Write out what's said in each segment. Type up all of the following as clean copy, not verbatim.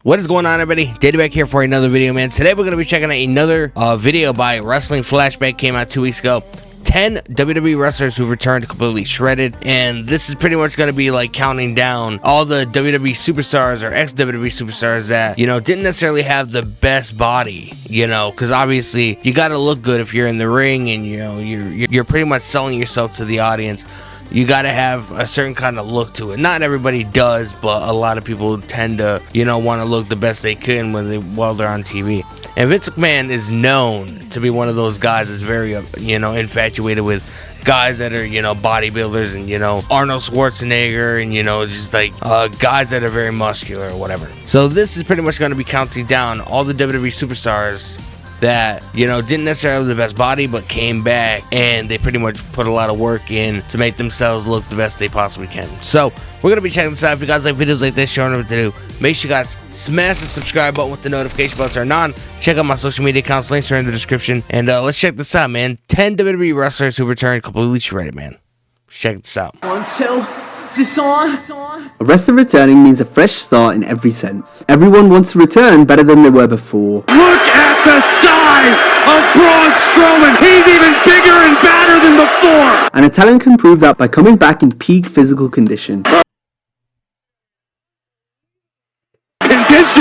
What is going on, everybody? Daddy back here for another video, man. Today we're going to be checking out another video by Wrestling Flashback. Came out 2 weeks ago. 10 WWE wrestlers who returned completely shredded, and this is pretty much going to be like counting down all the WWE superstars or ex-WWE superstars that, you know, didn't necessarily have the best body, you know, because obviously you got to look good if you're in the ring, and you know you're pretty much selling yourself to the audience. You got to have a certain kind of look to it. Not everybody does, but a lot of people tend to, you know, want to look the best they can while they're on TV. And Vince McMahon is known to be one of those guys that's very, you know, infatuated with guys that are, you know, bodybuilders and, you know, Arnold Schwarzenegger and, you know, just like guys that are very muscular or whatever. So this is pretty much going to be counting down all the WWE superstars that, you know, didn't necessarily have the best body but came back, and they pretty much put a lot of work in to make themselves look the best they possibly can. So we're gonna be checking this out. If you guys like videos like this, showing what to do, make sure you guys smash the subscribe button with the notification bell turned on. Check out my social media accounts, links are in the description, and let's check this out, man. 10 WWE wrestlers who returned completely shredded, man. Let's check this out. 1, 2, is this on? A wrestler returning means a fresh start in every sense. Everyone wants to return better than they were before. Look at the size of Braun Strowman. He's even bigger and badder than before. And a talent can prove that by coming back in peak physical condition.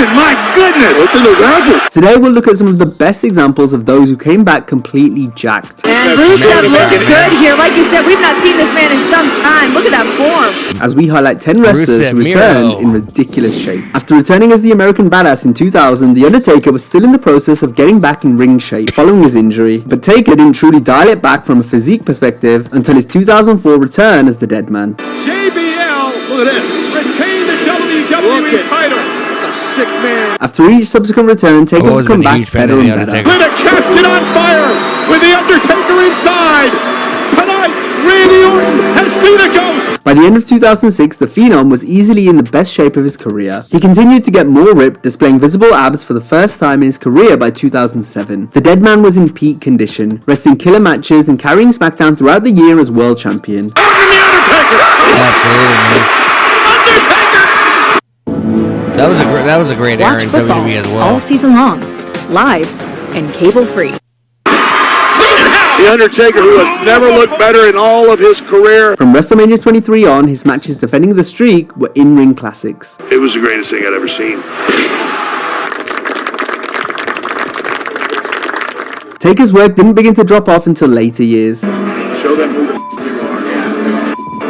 My goodness! What's in those apples? Today we'll look at some of the best examples of those who came back completely jacked. And Rusev looks good here. Like you said, we've not seen this man in some time. Look at that form. As we highlight 10 wrestlers who returned in ridiculous shape. After returning as the American Badass in 2000, The Undertaker was still in the process of getting back in ring shape following his injury, but Taker didn't truly dial it back from a physique perspective until his 2004 return as the Dead Man. JBL, look at this, retain the WWE title. Sick man. After each subsequent return, Taker would come back better and better. Lit a casket on fire with the Undertaker inside. Tonight, Randy Orton has seen a ghost. By the end of 2006, the Phenom was easily in the best shape of his career. He continued to get more ripped, displaying visible abs for the first time in his career by 2007. The Dead Man was in peak condition, wrestling killer matches and carrying SmackDown throughout the year as world champion. The Undertaker. Absolutely, man. Undertaker. That was a great era in WWE as well. All season long, live and cable free. The Undertaker, who has never looked better in all of his career. From WrestleMania 23 on, his matches defending the streak were in-ring classics. It was the greatest thing I'd ever seen. Taker's work didn't begin to drop off until later years. Show them who the you are.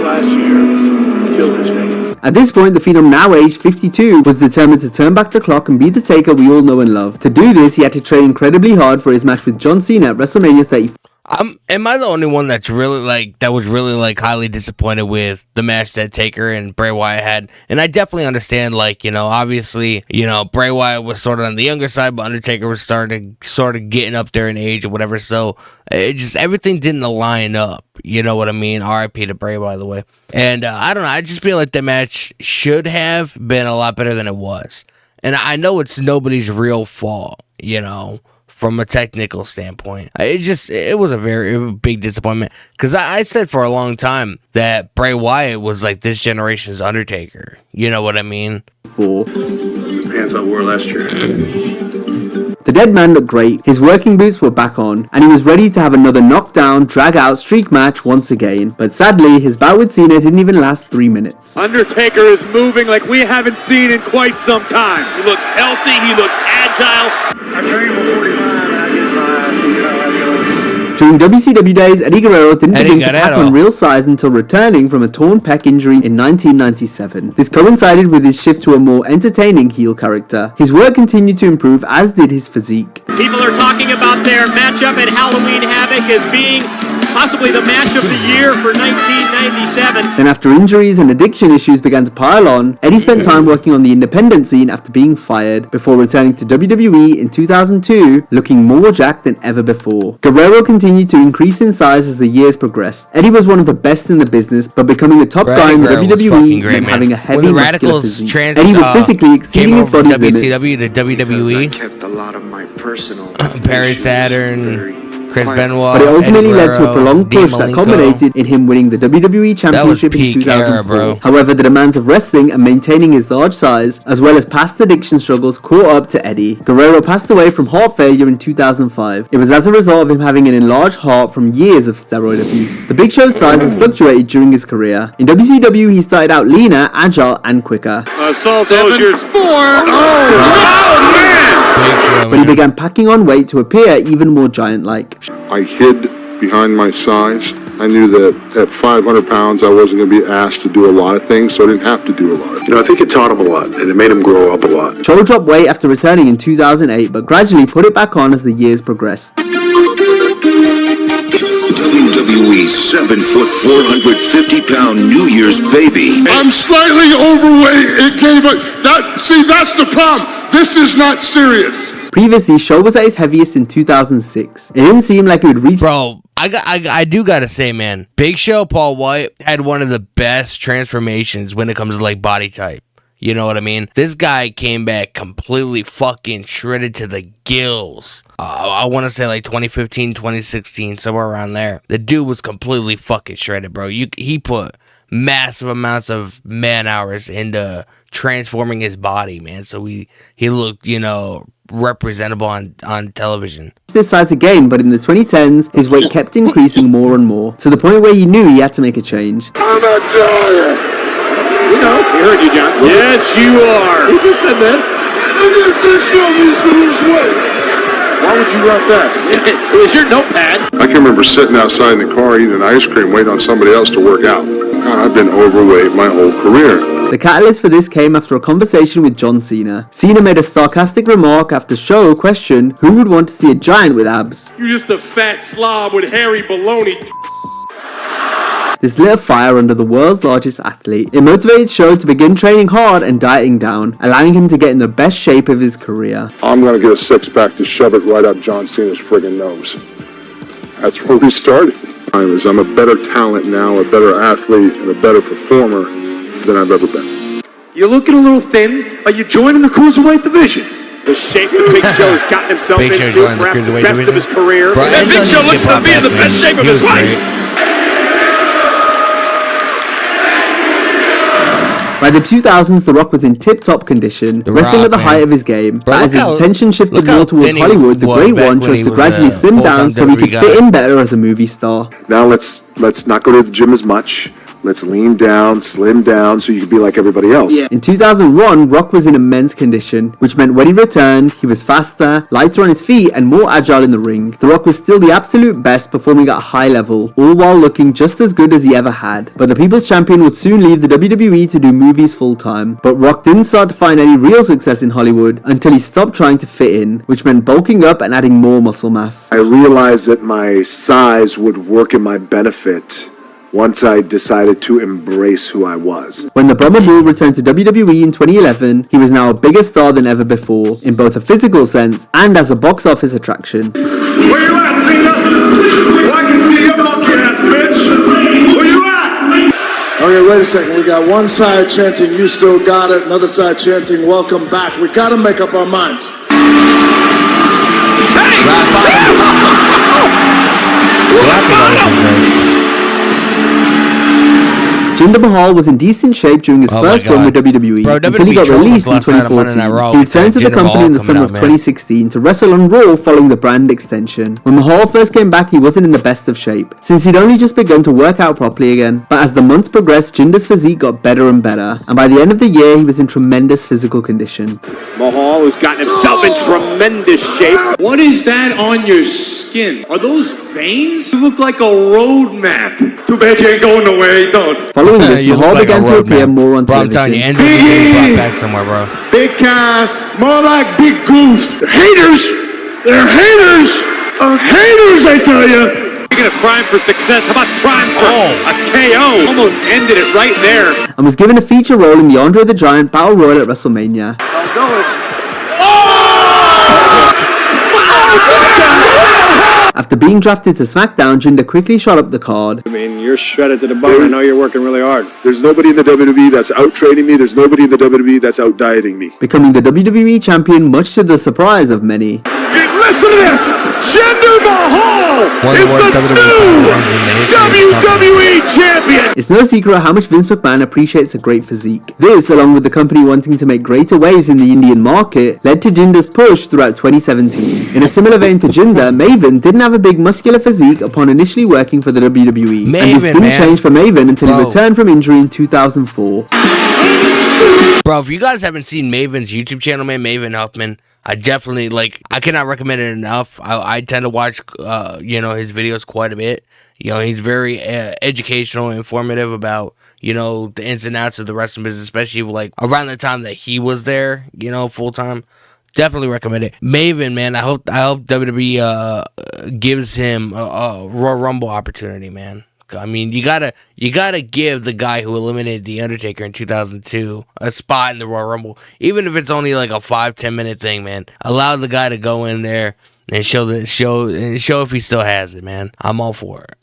Last year, killed his thing. At this point, the Phenom, now aged 52, was determined to turn back the clock and be the Taker we all know and love. To do this, he had to train incredibly hard for his match with John Cena at WrestleMania 34. Am I the only one that's really highly disappointed with the match that Taker and Bray Wyatt had? And I definitely understand, like, you know, obviously, you know, Bray Wyatt was sort of on the younger side, but Undertaker was sort of getting up there in age or whatever. So it just, everything didn't align up. You know what I mean? R.I.P. to Bray, by the way. And I don't know. I just feel like the match should have been a lot better than it was. And I know it's nobody's real fault, you know, from a technical standpoint. It was a very big disappointment, because I said for a long time that Bray Wyatt was like this generation's Undertaker. You know what I mean? Pants I wore last year. The Dead Man looked great, his working boots were back on, and he was ready to have another knockdown, drag-out streak match once again. But sadly, his bout with Cena didn't even last 3 minutes. Undertaker is moving like we haven't seen in quite some time. He looks healthy, he looks agile. I trained for 45 and I get 5. You know, During WCW days, Eddie Guerrero didn't begin to pack on real size until returning from a torn pec injury in 1997. This coincided with his shift to a more entertaining heel character. His work continued to improve, as did his physique. People are talking about their matchup at Halloween Havoc as being possibly the match of the year for 1997. Then after injuries and addiction issues began to pile on, Eddie spent time working on the independent scene after being fired, before returning to WWE in 2002, looking more jacked than ever before. Guerrero continued to increase in size as the years progressed. Eddie was one of the best in the business, but becoming a top guy in the WWE meant having a heavy muscular physique. Eddie was physically exceeding his body's limits. WCW to WWE. I kept a lot of my personal Barry Saturn. Chris Benoit, but it ultimately Eddie led to a Guerrero, prolonged Dean push that Malenko. culminated in him winning the WWE Championship in peak 2004. era, bro. However, the demands of wrestling and maintaining his large size, as well as past addiction struggles, caught up to Eddie. Guerrero passed away from heart failure in 2005. It was as a result of him having an enlarged heart from years of steroid abuse. The Big Show's size has fluctuated during his career. In WCW, he started out leaner, agile, and quicker. Soldiers 4. Oh, man! But he began packing on weight to appear even more giant-like. I hid behind my size. I knew that at 500 pounds, I wasn't going to be asked to do a lot of things, so I didn't have to do a lot. You know, I think it taught him a lot, and it made him grow up a lot. Show dropped weight after returning in 2008, but gradually put it back on as the years progressed. WWE 7-foot, 450-pound New Year's baby. I'm slightly overweight. It gave that's the problem. This is not serious. Previously, Show was at his heaviest in 2006. It didn't seem like it would reach... Bro, I do gotta say, man, Big Show Paul White had one of the best transformations when it comes to like body type. You know what I mean? This guy came back completely fucking shredded to the gills. I want to say like 2015, 2016, somewhere around there. The dude was completely fucking shredded, bro. He put massive amounts of man hours into transforming his body, man. So he looked, you know, representable on television. This size again, but in the 2010s, his weight kept increasing more and more, to the point where he knew he had to make a change. I'm a giant. We know. We heard you, John. Yes, you are. Who just said that? Why would you write that? It was your notepad. I can remember sitting outside in the car eating ice cream, waiting on somebody else to work out. I've been overweight my whole career. The catalyst for this came after a conversation with John Cena. Cena made a sarcastic remark after Show questioned who would want to see a giant with abs. You're just a fat slob with hairy baloney. This lit a fire under the world's largest athlete. It motivated Show to begin training hard and dieting down, allowing him to get in the best shape of his career. I'm going to get a six-pack to shove it right up John Cena's friggin' nose. That's where we started. I'm a better talent now, a better athlete, and a better performer than I've ever been. You're looking a little thin. Are you joining the cruiserweight division? The shape the Big Show has gotten himself Big Show's into, going the perhaps the cruiserweight best of division. his career. Bro, And Big Ed's Show on looks the to hip-hop be in the back, best man. shape of He his was life. great. By the 2000s, The Rock was in tip-top condition, wrestling Rock, at the man. height of his game. Bro, But as his look how- attention shifted look how more towards thin he Hollywood, the was Great back One when chose he to was gradually a slim down full-time so he could WWE fit guy. in better as a movie star. Now let's not go to the gym as much. Let's lean down, slim down, so you can be like everybody else. In 2001, Rock was in immense condition, which meant when he returned, he was faster, lighter on his feet, and more agile in the ring. The Rock was still the absolute best, performing at a high level, all while looking just as good as he ever had. But the People's Champion would soon leave the WWE to do movies full-time. But Rock didn't start to find any real success in Hollywood until he stopped trying to fit in, which meant bulking up and adding more muscle mass. I realized that my size would work in my benefit once I decided to embrace who I was. When the Brahma Bull returned to WWE in 2011, he was now a bigger star than ever before, in both a physical sense and as a box office attraction. Where you at, Cena? Well, I can see your monkey ass, bitch. Where you at? Okay, wait a second. We got one side chanting, "You still got it," another side chanting, "Welcome back." We gotta make up our minds. Jinder Mahal was in decent shape during his first run with WWE until he got released in 2014. He returned to the company in the summer of 2016 to wrestle on Raw following the brand extension. When Mahal first came back, he wasn't in the best of shape, since he'd only just begun to work out properly again. But as the months progressed, Jinder's physique got better and better, and by the end of the year, he was in tremendous physical condition. Mahal has gotten himself in tremendous shape. What is that on your skin? Are those veins? You look like a road map. Too bad you ain't going nowhere, you don't. Following this, You Mahal look like began a to road appear man. more on Bro, I'm telling you, television. Andrew was getting brought back somewhere, bro. Big cast, more like big goofs. Haters! They're haters! Haters, I tell you! Speaking of crime for success, how about crime for a KO? Almost ended it right there. And was given a feature role in the Andre the Giant Battle Royal at WrestleMania. After being drafted to SmackDown, Jinder quickly shot up the card. I mean, you're shredded to the bone. I know you're working really hard. There's nobody in the WWE that's out-training me. There's nobody in the WWE that's out-dieting me. Becoming the WWE champion much to the surprise of many. Listen Listen to this. Jinder Mahal is the new WWE champion. It's no secret how much Vince McMahon appreciates a great physique. This, along with the company wanting to make greater waves in the Indian market, led to Jinder's push throughout 2017. In a similar vein to Jinder, Maven didn't have a big muscular physique upon initially working for the WWE. And this didn't change for Maven until he returned from injury in 2004. Bro, if you guys haven't seen Maven's YouTube channel, man, Maven Huffman, I definitely, I cannot recommend it enough. I tend to watch, his videos quite a bit. He's very educational, informative about, the ins and outs of the wrestling business, especially, around the time that he was there, full-time. Definitely recommend it. Maven, man, I hope WWE gives him a Royal Rumble opportunity, man. I mean, you gotta give the guy who eliminated The Undertaker in 2002 a spot in the Royal Rumble, even if it's only like a 5-10 minute thing, man. Allow the guy to go in there and show if he still has it, man. I'm all for it.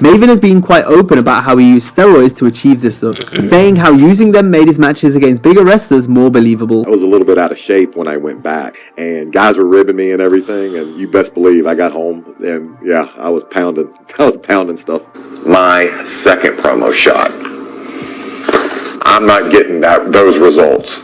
Maven has been quite open about how he used steroids to achieve this look, saying how using them made his matches against bigger wrestlers more believable. I was a little bit out of shape when I went back, and guys were ribbing me and everything, and you best believe I got home, and yeah, I was pounding stuff. My second promo shot. I'm not getting those results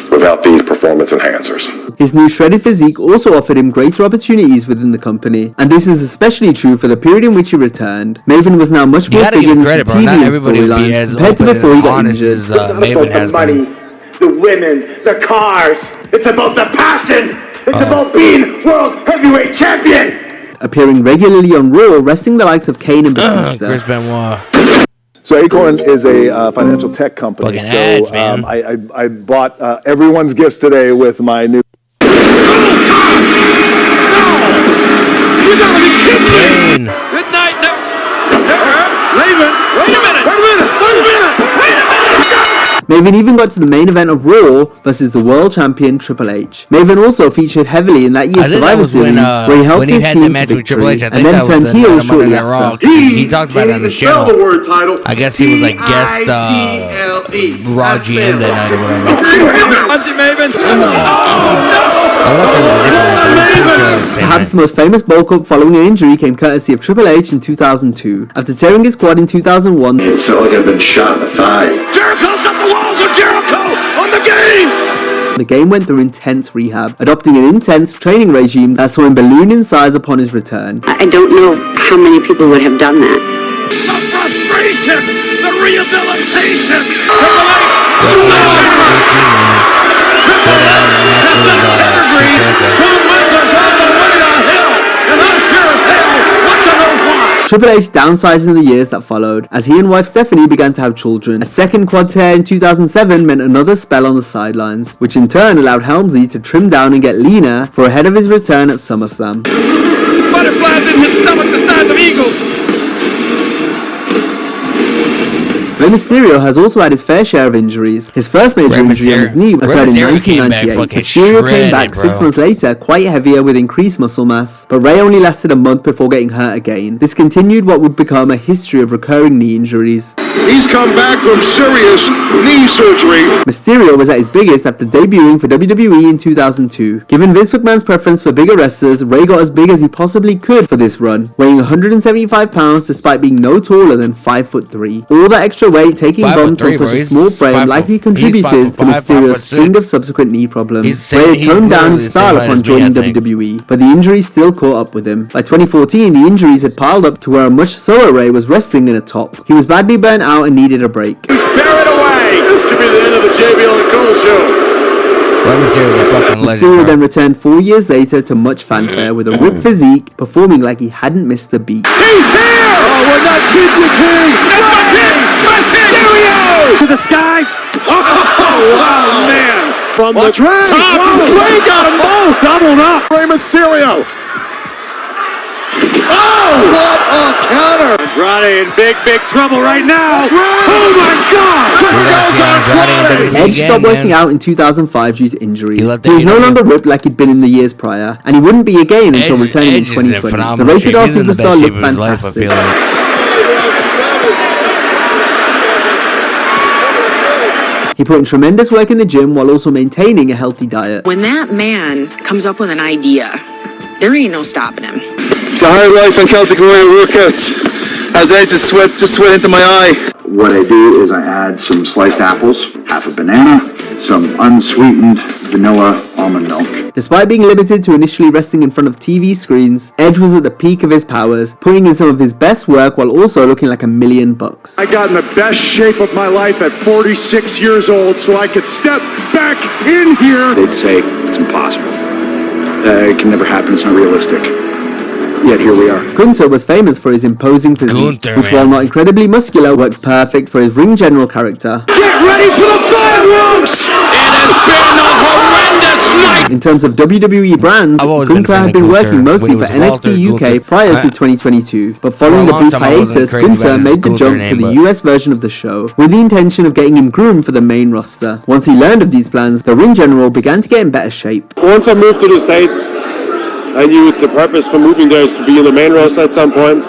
without these performance enhancers. His new shredded physique also offered him greater opportunities within the company, and this is especially true for the period in which he returned. Maven was now much more figured into TV and storylines compared to before he got injured. It's not about the money, the women, the cars. It's about the passion. It's about being World Heavyweight Champion. Appearing regularly on Raw, wrestling the likes of Kane and Batista. Chris Benoit. So Acorns is a financial tech company. Fucking ads, man. I bought everyone's gifts today with my new. You gotta be kidding me! Good night, Raven, wait a minute! Maven even got to the main event of Raw versus the world champion Triple H. Maven also featured heavily in that year's Survivor Series, where he helped his team to victory, and then turned heel shortly after. He talked about it on the channel. The word title. I guess he was guest Raw GM that night or whatever. Punch it, Maven! Unless it was a different Perhaps the most famous bulk up following an injury came courtesy of Triple H in 2002. After tearing his quad in 2001, It felt like I'd been shot in the thigh. Jericho's got the walls of Jericho on the game! the game went through intense rehab, adopting an intense training regime that saw him balloon in size upon his return. I don't know how many people would have done that. The frustration! The rehabilitation! Triple H downsized in the years that followed, as he and wife Stephanie began to have children. A second quad tear in 2007 meant another spell on the sidelines, which in turn allowed Helmsley to trim down and get leaner for ahead of his return at SummerSlam. Butterflies in his stomach the size of eagles! Rey Mysterio has also had his fair share of injuries. His first major injury on his knee occurred in 1998. Mysterio came back 6 months later, quite heavier with increased muscle mass, but Rey only lasted a month before getting hurt again. This continued what would become a history of recurring knee injuries. He's come back from serious knee surgery. Mysterio was at his biggest after debuting for WWE in 2002. Given Vince McMahon's preference for bigger wrestlers, Rey got as big as he possibly could for this run, weighing 175 pounds despite being no taller than 5'3". All that extra weight taking bumps on such a small frame likely contributed to Mysterio's string of subsequent knee problems. Rey had toned down his style upon joining WWE, but the injuries still caught up with him. By 2014, the injuries had piled up to where a much slower Rey was wrestling in a top. He was badly burnt out and needed a break. He's buried away! This could be the end of the JBL and Cole show. Mysterio then returned 4 years later to much fanfare with a ripped physique, performing like he hadn't missed a beat. He's here! Oh, we're not kidding you, King! That's my king! Mysterio! To the skies! Oh, wow, man! From the top! Rey got them both! Doubled up! Rey Mysterio! Oh! What a counter! Andrade in big trouble right now! That's right! Oh my God! Here goes Andrade! Edge stopped working out in 2005 due to injuries. He was no longer ripped like he'd been in the years prior, and he wouldn't be again until returning in 2020. The Rated R superstar looked fantastic. He put in tremendous work in the gym while also maintaining a healthy diet. When that man comes up with an idea, there ain't no stopping him. It's a hard life on Celtic Warrior workouts. As I just sweat into my eye. What I do is I add some sliced apples, half a banana, some unsweetened vanilla almond milk. Despite being limited to initially wrestling in front of TV screens, Edge was at the peak of his powers, putting in some of his best work while also looking like $1,000,000. I got in the best shape of my life at 46 years old so I could step back in here. They'd say it's impossible. It can never happen, it's not realistic. Yet here we are. Gunther was famous for his imposing physique, which while not incredibly muscular, worked perfect for his ring general character. Get ready for the fireworks! It has been a horrendous night! In terms of WWE brands, Gunther had been working mostly for NXT UK prior to 2022, but following the brief hiatus, Gunther made the jump to the US version of the show, with the intention of getting him groomed for the main roster. Once he learned of these plans, the ring general began to get in better shape. Once I moved to the States, I knew the purpose for moving there is to be in the main roster at some point.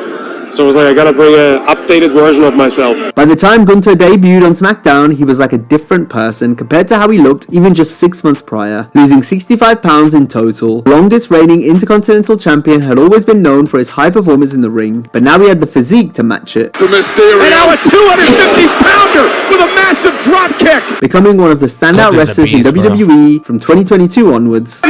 So I was like, I gotta bring an updated version of myself. By the time Gunther debuted on SmackDown, he was like a different person compared to how he looked even just 6 months prior, losing 65 pounds in total. Longest reigning Intercontinental Champion had always been known for his high performance in the ring, but now he had the physique to match it. And now a 250-pounder with a massive drop kick! Becoming one of the standout wrestlers in WWE from 2022 onwards.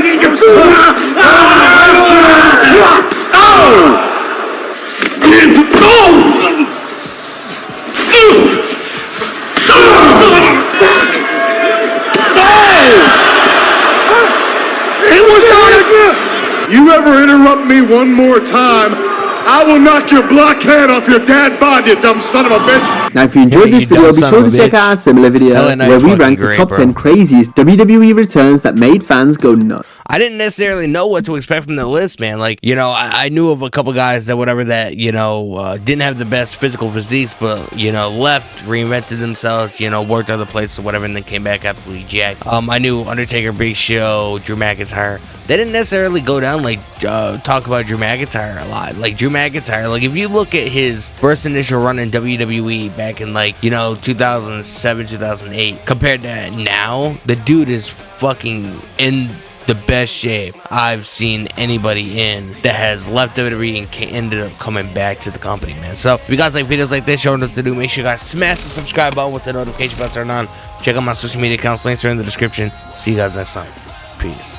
You ever interrupt me one more time, I will knock your black head off your dad bod, you dumb son of a bitch. Now if you enjoyed this video, be sure to check out our similar video where we rank the top 10 craziest WWE returns that made fans go nuts. I didn't necessarily know what to expect from the list, man. Like, you know, I knew of a couple guys that didn't have the best physical physiques, but, left, reinvented themselves, worked other places or whatever, and then came back absolutely jacked. I knew Undertaker, Big Show, Drew McIntyre. They didn't necessarily go down, talk about Drew McIntyre a lot. Like, Drew McIntyre, if you look at his first initial run in WWE back in, 2007, 2008, compared to now, the dude is fucking in the best shape I've seen anybody in that has left WWE and ended up coming back to the company, man. So if you guys like videos like this, showing what to do, make sure you guys smash the subscribe button with the notification bell turned on. Check out my social media accounts, links are in the description. See you guys next time. Peace.